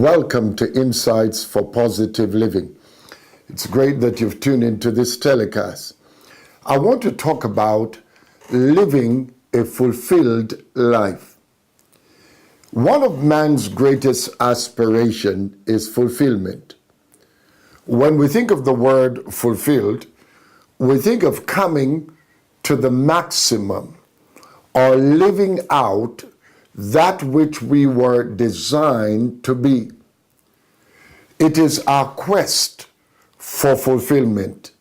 Welcome to Insights for Positive Living. It's great that you've tuned into this telecast. I want to talk about living a fulfilled life. One of man's greatest aspiration is fulfillment. When we think of the word fulfilled, we think of coming to the maximum or living out that which we were designed to be. It is our quest for fulfillment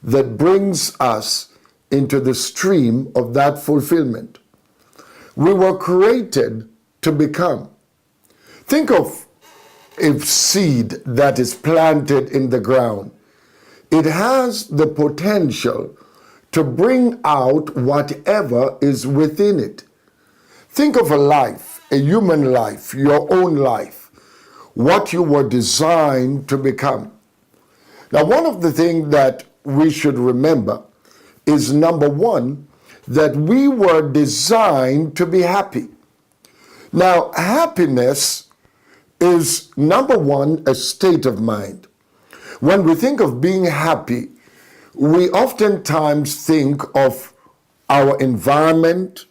that brings us into the stream of that fulfillment. We were created to become. Think of a seed that is planted in the ground. It has the potential to bring out whatever is within it. Think of a life, a human life, your own life, what you were designed to become. Now, one of the things that we should remember is, number one, that we were designed to be happy. Now, happiness is, number one, a state of mind. When we think of being happy, we oftentimes think of our environment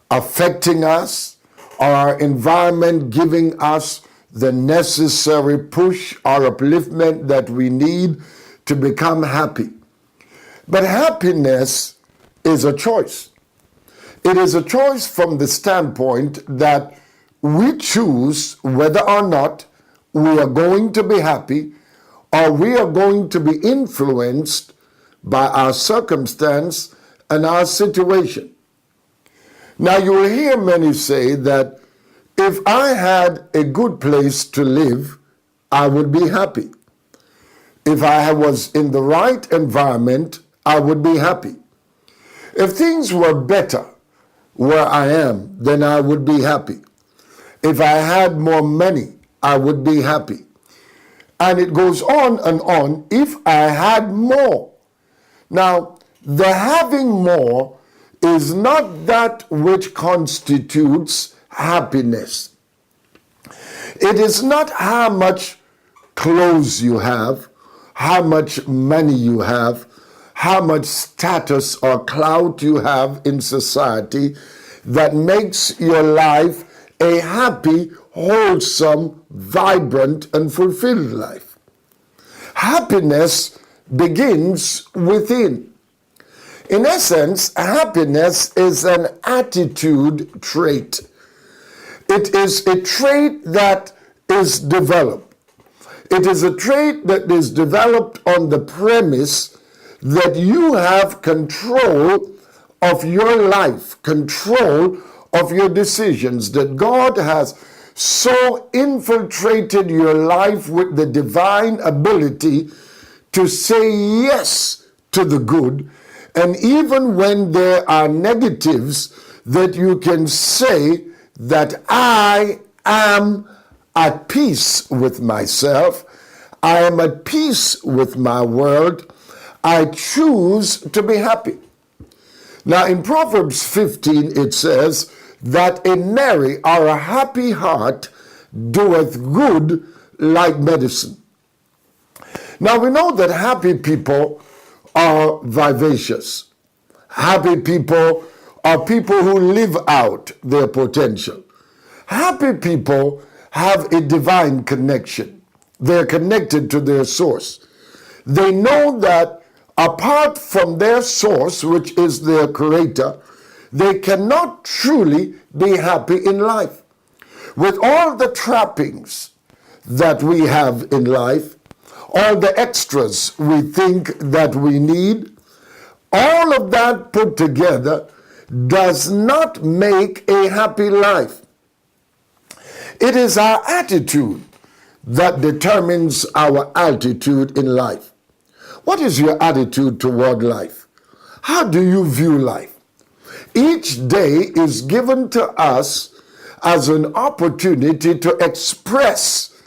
affecting us, our environment giving us the necessary push or upliftment that we need to become happy. But happiness is a choice. It is a choice from the standpoint that we choose whether or not we are going to be happy or we are going to be influenced by our circumstance and our situation. Now, you will hear many say that if I had a good place to live, I would be happy. If I was in the right environment, I would be happy. If things were better where I am, then I would be happy. If I had more money, I would be happy. And it goes on and on, if I had more. Now, the having more is not that which constitutes happiness. It is not how much clothes you have, how much money you have, how much status or clout you have in society that makes your life a happy, wholesome, vibrant, and fulfilled life. Happiness begins within. In essence, happiness is an attitude trait. It is a trait that is developed. It is a trait that is developed on the premise that you have control of your life, control of your decisions, that God has so infiltrated your life with the divine ability to say yes to the good. And even when there are negatives, that you can say that I am at peace with myself, I am at peace with my world, I choose to be happy. Now in Proverbs 15 it says that a merry or a happy heart doeth good like medicine. Now we know that happy people are vivacious. Happy people are people who live out their potential. Happy people have a divine connection. They're connected to their source. They know that apart from their source, which is their creator, they cannot truly be happy in life. With all the trappings that we have in life, all the extras we think that we need, all of that put together does not make a happy life. It is our attitude that determines our altitude in life. What is your attitude toward life? How do you view life? Each day is given to us as an opportunity to express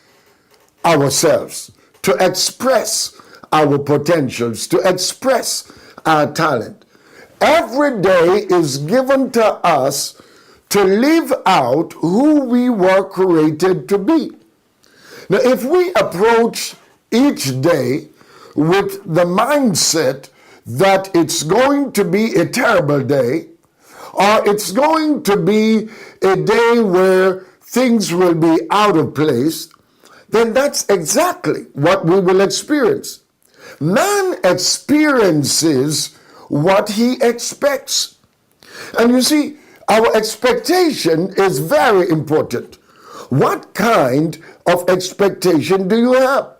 ourselves, to express our potentials, to express our talent. Every day is given to us to live out who we were created to be. Now, if we approach each day with the mindset that it's going to be a terrible day, or it's going to be a day where things will be out of place, then that's exactly what we will experience. Man experiences what he expects. And you see, our expectation is very important. What kind of expectation do you have?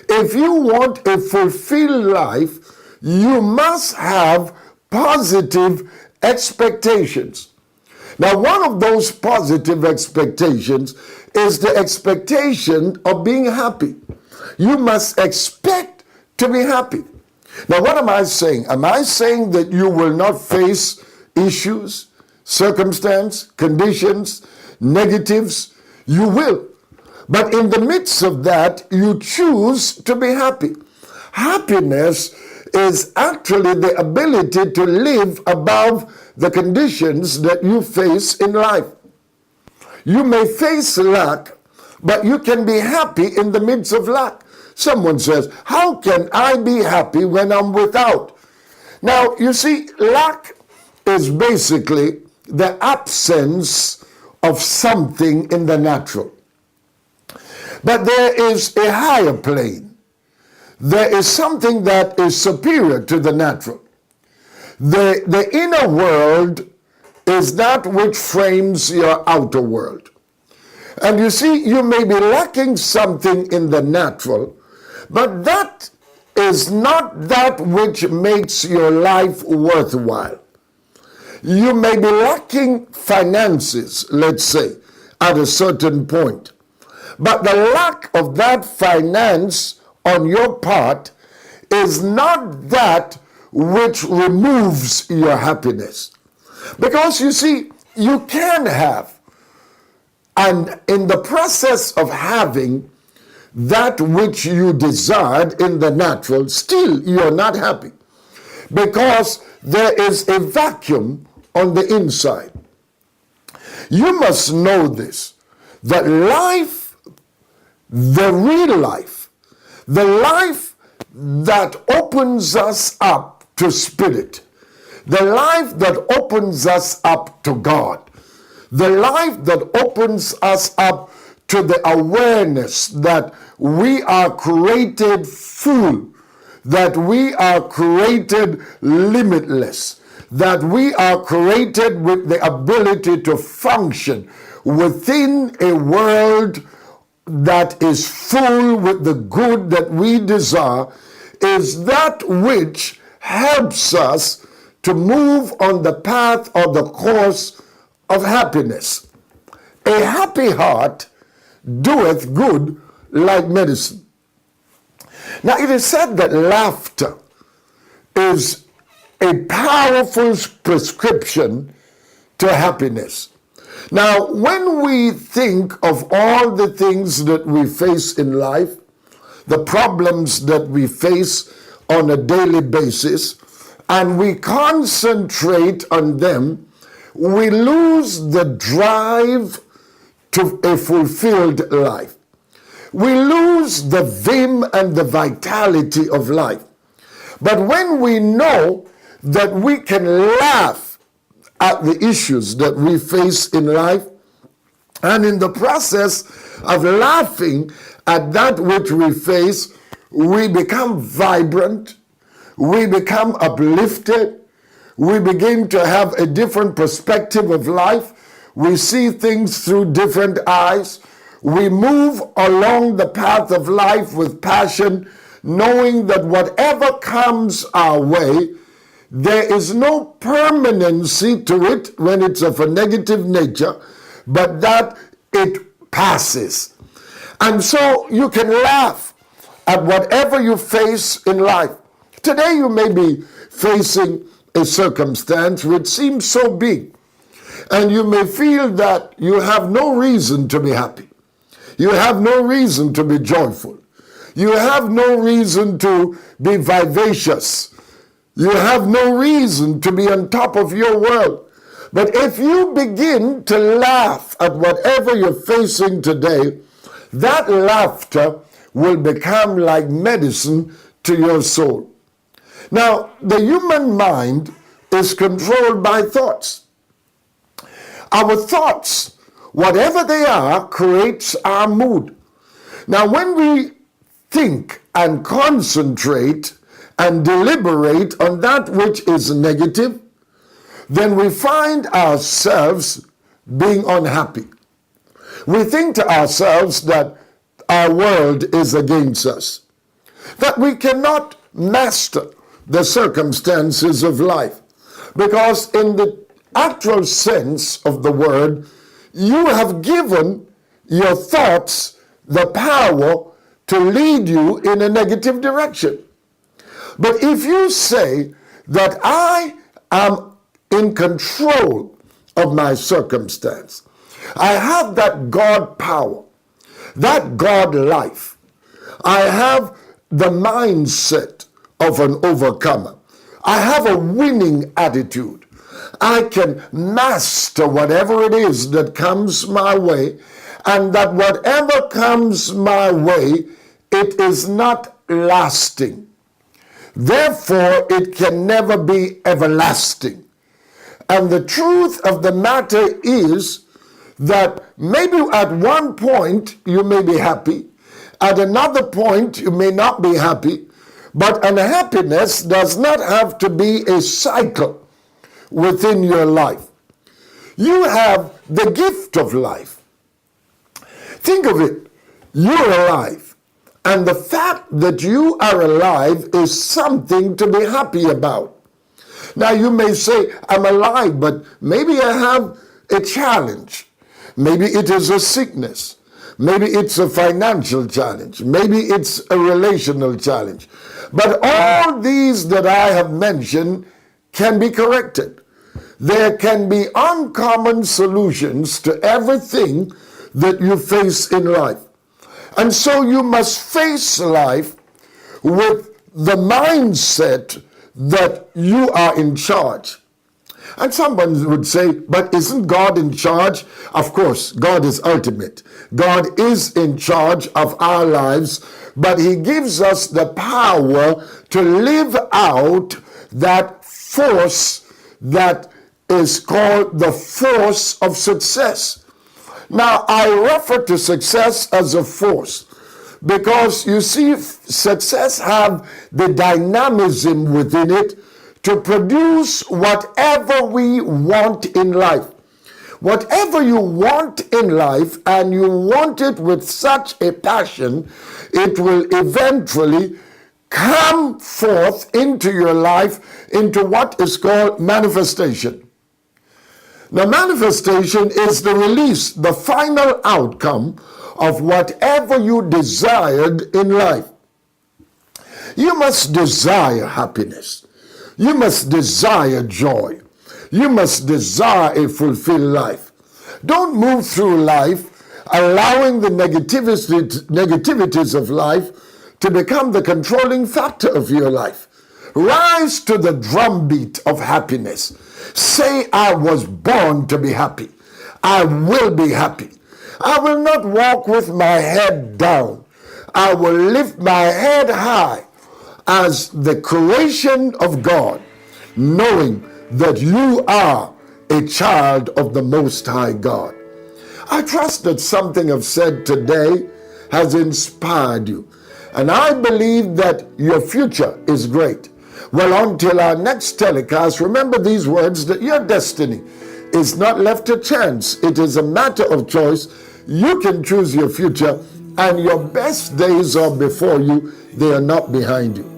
If you want a fulfilled life, you must have positive expectations. Now, one of those positive expectations is the expectation of being happy. You must expect to be happy. Now, what am I saying? Am I saying that you will not face issues, circumstance, conditions, negatives? You will. But in the midst of that, you choose to be happy. Happiness is actually the ability to live above the conditions that you face in life. You may face lack, but you can be happy in the midst of lack. Someone says, how can I be happy when I'm without? Now, you see, lack is basically the absence of something in the natural. But there is a higher plane. There is something that is superior to the natural. The inner world is that which frames your outer world. And you see, you may be lacking something in the natural, but that is not that which makes your life worthwhile. You may be lacking finances, let's say, at a certain point. But the lack of that finance on your part is not that which removes your happiness. Because you see, you can have, and in the process of having that which you desired in the natural, still you're not happy. Because there is a vacuum on the inside. You must know this, that life, the real life, the life that opens us up to spirit, the life that opens us up to God, the life that opens us up to the awareness that we are created full, that we are created limitless, that we are created with the ability to function within a world that is full with the good that we desire, is that which helps us to move on the path or the course of happiness. A happy heart doeth good like medicine. Now, it is said that laughter is a powerful prescription to happiness. Now, when we think of all the things that we face in life, the problems that we face on a daily basis, and we concentrate on them, we lose the drive to a fulfilled life. We lose the vim and the vitality of life. But when we know that we can laugh at the issues that we face in life, and in the process of laughing at that which we face, we become vibrant, we become uplifted, we begin to have a different perspective of life, we see things through different eyes, we move along the path of life with passion, knowing that whatever comes our way, there is no permanency to it when it's of a negative nature, but that it passes. And so you can laugh at whatever you face in life. Today you may be facing a circumstance which seems so big, and you may feel that you have no reason to be happy. You have no reason to be joyful. You have no reason to be vivacious. You have no reason to be on top of your world. But if you begin to laugh at whatever you're facing today, that laughter will become like medicine to your soul. Now, the human mind is controlled by thoughts. Our thoughts, whatever they are, creates our mood. Now, when we think and concentrate and deliberate on that which is negative, then we find ourselves being unhappy. We think to ourselves that our world is against us, that we cannot master the circumstances of life, because in the actual sense of the word, you have given your thoughts the power to lead you in a negative direction. But if you say that I am in control of my circumstance, I have that God power, that God life, I have the mindset of an overcomer, I have a winning attitude, I can master whatever it is that comes my way, and that whatever comes my way, it is not lasting. Therefore, it can never be everlasting. And the truth of the matter is that maybe at one point you may be happy, at another point you may not be happy, but unhappiness does not have to be a cycle within your life. You have the gift of life. Think of it. You're alive. And the fact that you are alive is something to be happy about. Now you may say, I'm alive, but maybe I have a challenge. Maybe it is a sickness. Maybe it's a financial challenge. Maybe it's a relational challenge. But all these that I have mentioned can be corrected. There can be uncommon solutions to everything that you face in life. And so you must face life with the mindset that you are in charge. And someone would say, but isn't God in charge? Of course, God is ultimate. God is in charge of our lives, but he gives us the power to live out that force that is called the force of success. Now, I refer to success as a force because, you see, success have the dynamism within it to produce whatever we want in life. Whatever you want in life, and you want it with such a passion, it will eventually come forth into your life into what is called manifestation. Now, manifestation is the release, the final outcome of whatever you desired in life. You must desire happiness. You must desire joy. You must desire a fulfilled life. Don't move through life allowing the negativities of life to become the controlling factor of your life. Rise to the drumbeat of happiness. Say, I was born to be happy. I will be happy. I will not walk with my head down. I will lift my head high as the creation of God, knowing that you are a child of the Most High God. I trust that something I've said today has inspired you, and I believe that your future is great. Well, until our next telecast, remember these words, that your destiny is not left to chance. It is a matter of choice. You can choose your future, and your best days are before you. They are not behind you.